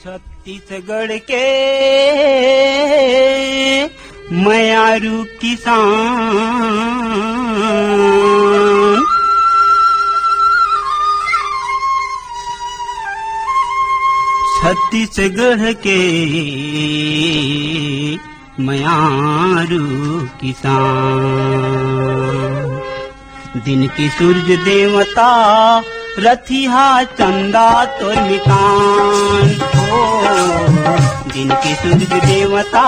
छत्तीसगढ़ के मयारू किसान, छत्तीसगढ़ के मयारू किसान। दिन की सूर्य देवता रथिहा चंदा तोर मितान हो, दिन के सूर्य देवता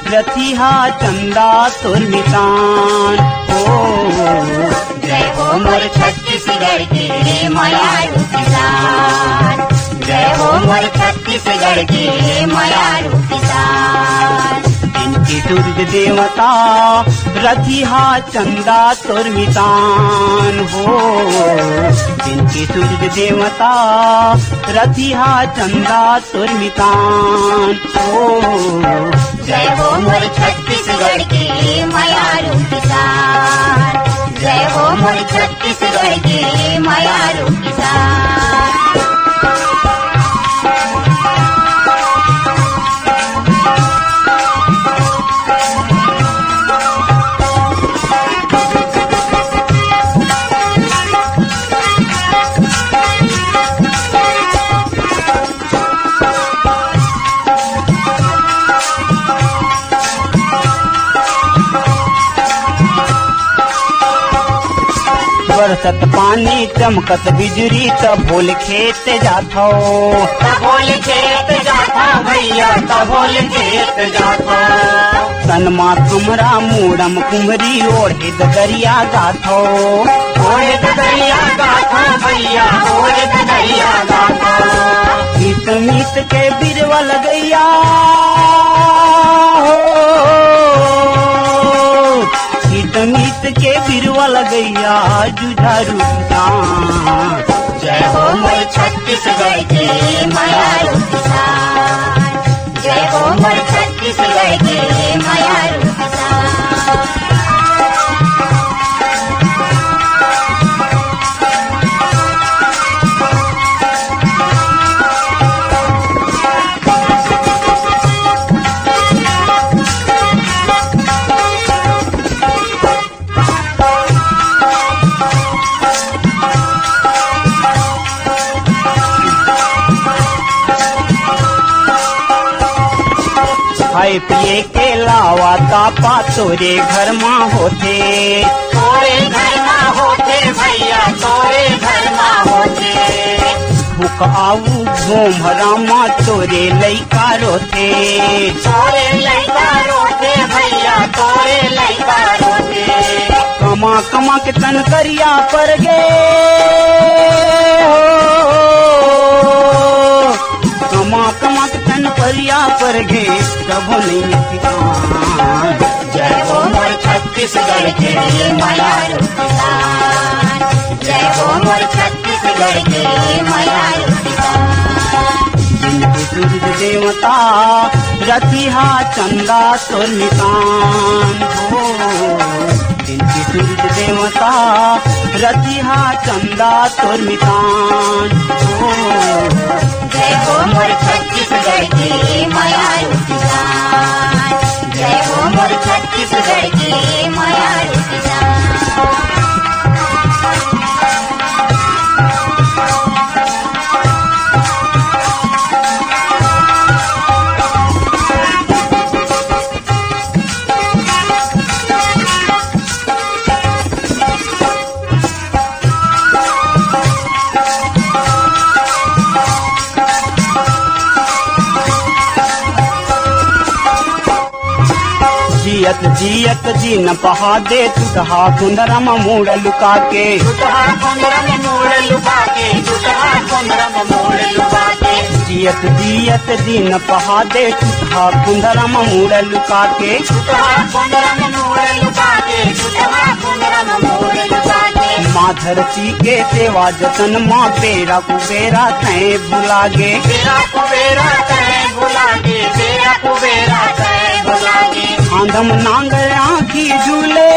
रथिहा चंदा तोर मितान हो। जय हो मोर छत्तीसगढ़ के मयारू किसान, जय हो मोर छत्तीसगढ़ के मयारू किसान। दिन के सूर्य देवता रथिहा चंदा तोर मितान हो, दिन के सूर्य देवता रथिहा चंदा तोर मितान हो। जय हो मोर छत्तीसगढ़ के मयारू किसान, जय हो मोर छत्तीसगढ़ के मयारू किसान। बरसत पानी चमकत बिजली तब भोल खेत जाथो, तबोल खेत जाता भैया तबोल खेत जाता। सनमा कमरा मूड़म कुमरी ओढ़े दरिया गाथो, ओढ़े दरिया गाथा भैया ओढ़े दरिया गाथा। गीत मीत के बिरवा लगैया गीत मीत के बिरवा लगैया जुझारू किसान। जय हो मोर छत्तीसगढ़ के मयारू किसान, जय हो मोर छत्तीसगढ़ के मयारू किसान। खाए पिए के लावा तापा तोरे घर माँ होते, तोरे घर ना होते भैया तोरे घर ना होते। भूख आऊ घोमरा माँ तोरे लइका रोते, तोरे लइका रोते भैया तोरे लइका रोते। कमा कमा के तन करिया पर गे कमा कमा के तन करिया पर गे कबो नहीं किसान। जय हो मोर छत्तीसगढ़ के मयारू किसान, जय हो मोर छत्तीसगढ़ के मयारू किसान। दिन के सूर्य देवता रथिहा चंदा तोर मितान हो, दिन के सूर्य देवता रथिहा चंदा तोर मितान हो। जय हो मोर छत्तीसगढ़ के मयारू किसान, जय हो मोर छत्तीसगढ़ के मयारू किसान। जियत जियत जी न पहा दे तुटहा कुंदरम मूड़ लुका के, जुटहा कुंदरम मूड़ लुका के, जुटहा कुंदरम मूड़ लुका के। जियत जियत जी न पहा दे तुटहा कुंदरम मूड़ लुका के। जुटहा कुंदरम मूड़ लुका के, जुटहा कुंदरम मूड़ लुका के। माँ धरती के सेवा जतन माँ बेरा कुबेरा तय बुलागे, बेरा कुबेरा तय बुलागे, बेरा कुबेरा तय बुलागे। आंधम नांग आँखी झूले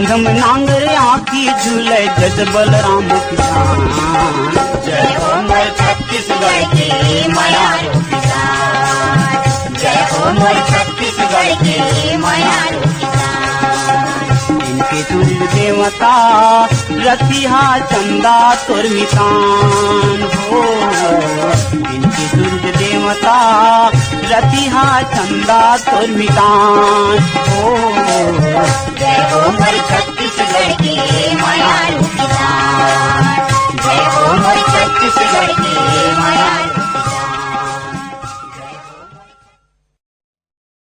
कंधम नांगर आँखी झूले जज बलराम किसान। जय हो मोर छत्तीसगढ़ की मायारू किसान। जय हो मोर छत्तीसगढ़ की मायारू किसान। इनके सूर्य देवता रतिहा चंदा तोर मितान हो। इनके सूर्य देवता रतिहा चंदा तोर मितान हो। जय हो मोर